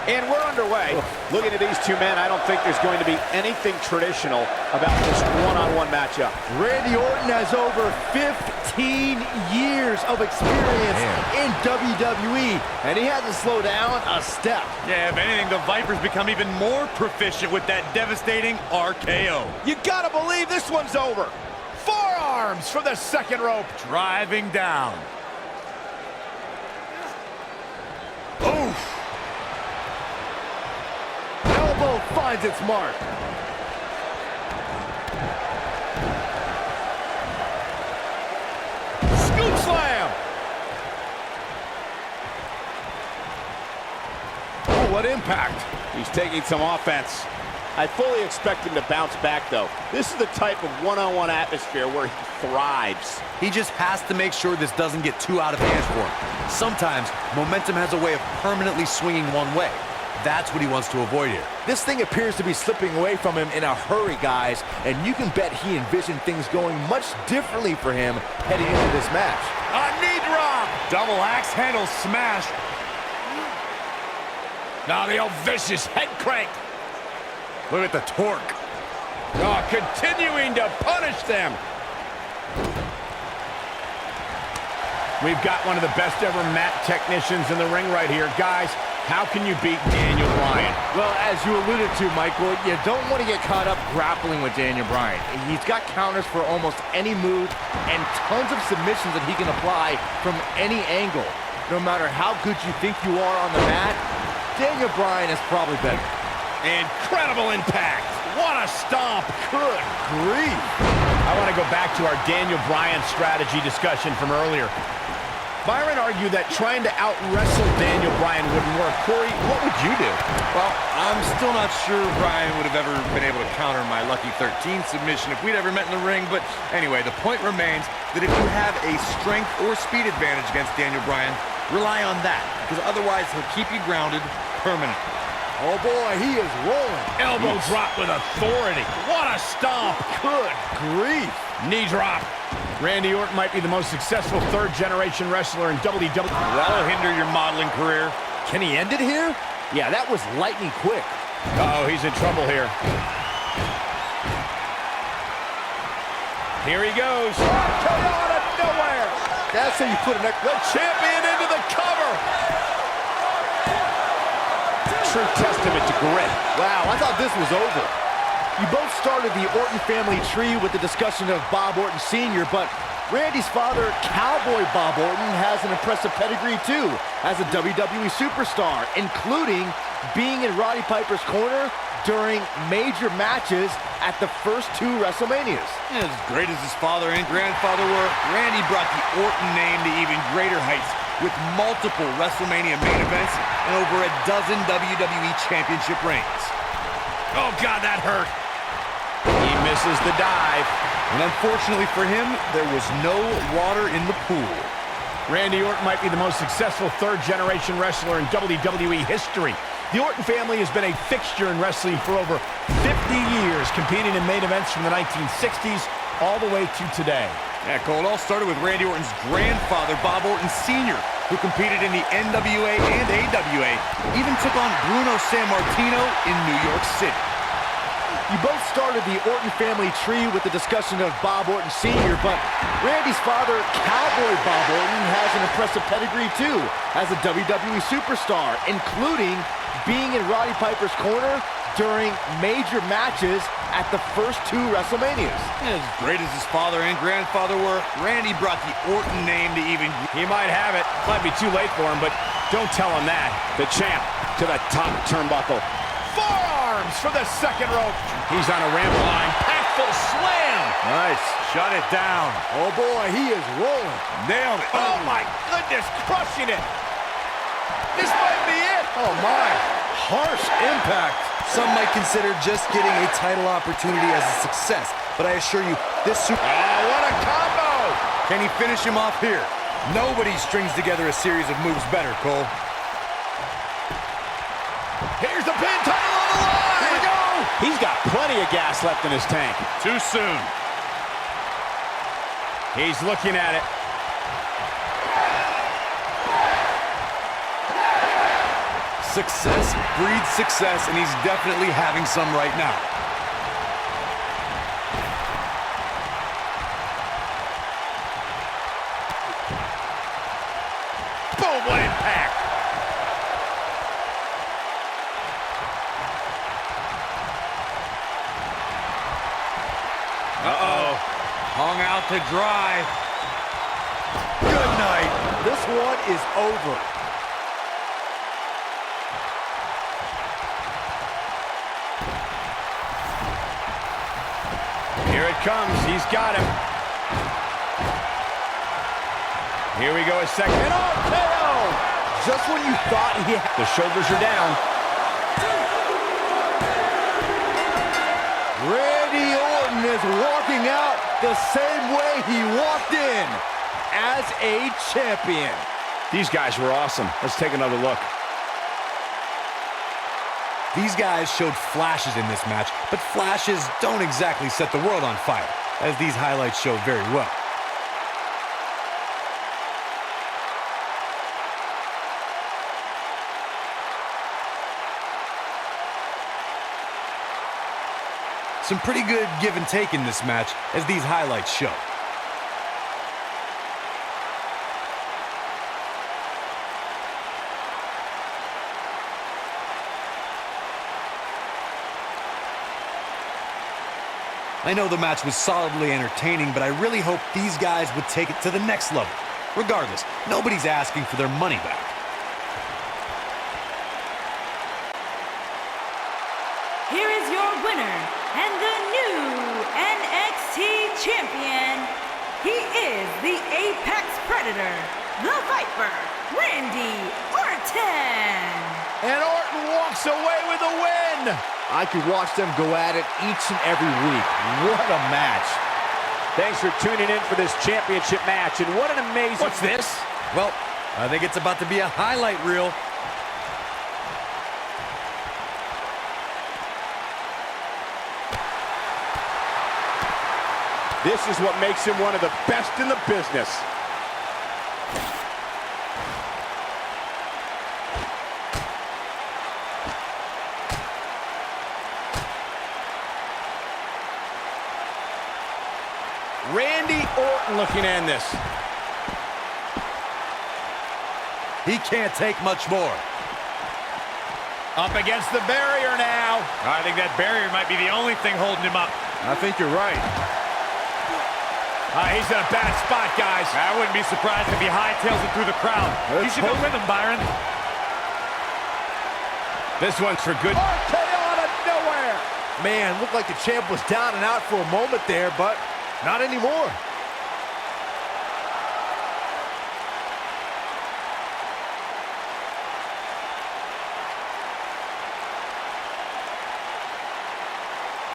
And we're underway. Looking at these two men, I don't think there's going to be anything traditional about this one-on-one matchup. Randy Orton has over 15 years of experience in WWE, and he hasn't slowed down a step. Yeah, if anything, the Vipers become even more proficient with that devastating RKO. You gotta believe this one's over. Forearms from the second rope. Driving down. Oof. Elbow finds its mark. Scoop slam. Oh, what impact. He's taking some offense. I fully expect him to bounce back, though. This is the type of one-on-one atmosphere where he thrives. He just has to make sure this doesn't get too out of hand for him. Sometimes, momentum has a way of permanently swinging one way. That's what he wants to avoid here. This thing appears to be slipping away from him in a hurry, guys, and you can bet he envisioned things going much differently for him heading into this match. A knee drop. Double axe handle smash. Now the old vicious head crank. Look at the torque. Oh, continuing to punish them. We've got one of the best ever mat technicians in the ring right here. Guys, how can you beat Daniel Bryan? Well, as you alluded to, Michael, you don't want to get caught up grappling with Daniel Bryan. He's got counters for almost any move and tons of submissions that he can apply from any angle. No matter how good you think you are on the mat, Daniel Bryan is probably better. Incredible impact. What a stomp. Good grief. I want to go back to our Daniel Bryan strategy discussion from earlier. Byron argued that trying to out-wrestle Daniel Bryan wouldn't work. Corey, what would you do? Well, I'm still not sure Bryan would have ever been able to counter my Lucky 13 submission if we'd ever met in the ring. But anyway, the point remains that if you have a strength or speed advantage against Daniel Bryan, rely on that, because otherwise he'll keep you grounded permanently. Oh boy, he is rolling. Elbow drop with authority. What a stomp. Good grief. Knee drop. Randy Orton might be the most successful third-generation wrestler in WWE. That'll hinder your modeling career. Can he end it here? Yeah, that was lightning quick. Uh-oh, he's in trouble here. Here he goes. Come out of nowhere. That's how you put an... The champion into the cover. True testament to grit. Wow, I thought this was over. You both started the Orton family tree with the discussion of Bob Orton Sr., but Randy's father, Cowboy Bob Orton, has an impressive pedigree too as a WWE superstar, including being in Roddy Piper's corner during major matches at the first two WrestleManias. As great as his father and grandfather were, Randy brought the Orton name to even greater heights with multiple WrestleMania main events and over a dozen WWE Championship reigns. Oh, God, that hurt. He misses the dive. And unfortunately for him, there was no water in the pool. Randy Orton might be the most successful third-generation wrestler in WWE history. The Orton family has been a fixture in wrestling for over 50 years, competing in main events from the 1960s all the way to today. Yeah, Cole, it all started with Randy Orton's grandfather, Bob Orton Sr., who competed in the NWA and AWA, even took on Bruno Sammartino in New York City. You both started the Orton family tree with the discussion of Bob Orton Sr., but Randy's father, Cowboy Bob Orton, has an impressive pedigree too as a WWE superstar, including being in Roddy Piper's corner during major matches at the first two WrestleManias. As great as his father and grandfather were, Randy brought the Orton name to even... He might have it. Might be too late for him, but don't tell him that. The champ to the top turnbuckle. Forearms for the second rope. He's on a ramp line. Pack full slam. Nice. Shut it down. Oh boy, he is rolling. Nailed it. Oh my goodness, crushing it. This might be it. Oh my, harsh impact. Some might consider just getting a title opportunity as a success, but I assure you, this super... Oh, what a combo! Can he finish him off here? Nobody strings together a series of moves better, Cole. Here's the pin, title on the line! Here we go! He's got plenty of gas left in his tank. Too soon. He's looking at it. Success breeds success, and he's definitely having some right now. Boom, what impact! Uh-oh. Hung out to dry. Good night. This one is over. Here it comes. He's got him. Here we go, a second. And KO! Just when you thought he had... The shoulders are down. Randy Orton is walking out the same way he walked in, as a champion. These guys were awesome. Let's take another look. These guys showed flashes in this match, but flashes don't exactly set the world on fire, as these highlights show very well. Some pretty good give and take in this match, as these highlights show. I know the match was solidly entertaining, but I really hope these guys would take it to the next level. Regardless, nobody's asking for their money back. Here is your winner, and the new NXT champion. He is the Apex Predator, the Viper, Randy Orton. And Orton walks away with a win. I could watch them go at it each and every week. What a match. Thanks for tuning in for this championship match, and what an amazing... What's this? Well, I think it's about to be a highlight reel. This is what makes him one of the best in the business. Randy Orton looking to end this. He can't take much more. Up against the barrier now. I think that barrier might be the only thing holding him up. I think you're right. He's in a bad spot, guys. I wouldn't be surprised if he hightails it through the crowd. You should go with him, Byron. This one's for good. RKO out of nowhere. Man, looked like the champ was down and out for a moment there, but not anymore.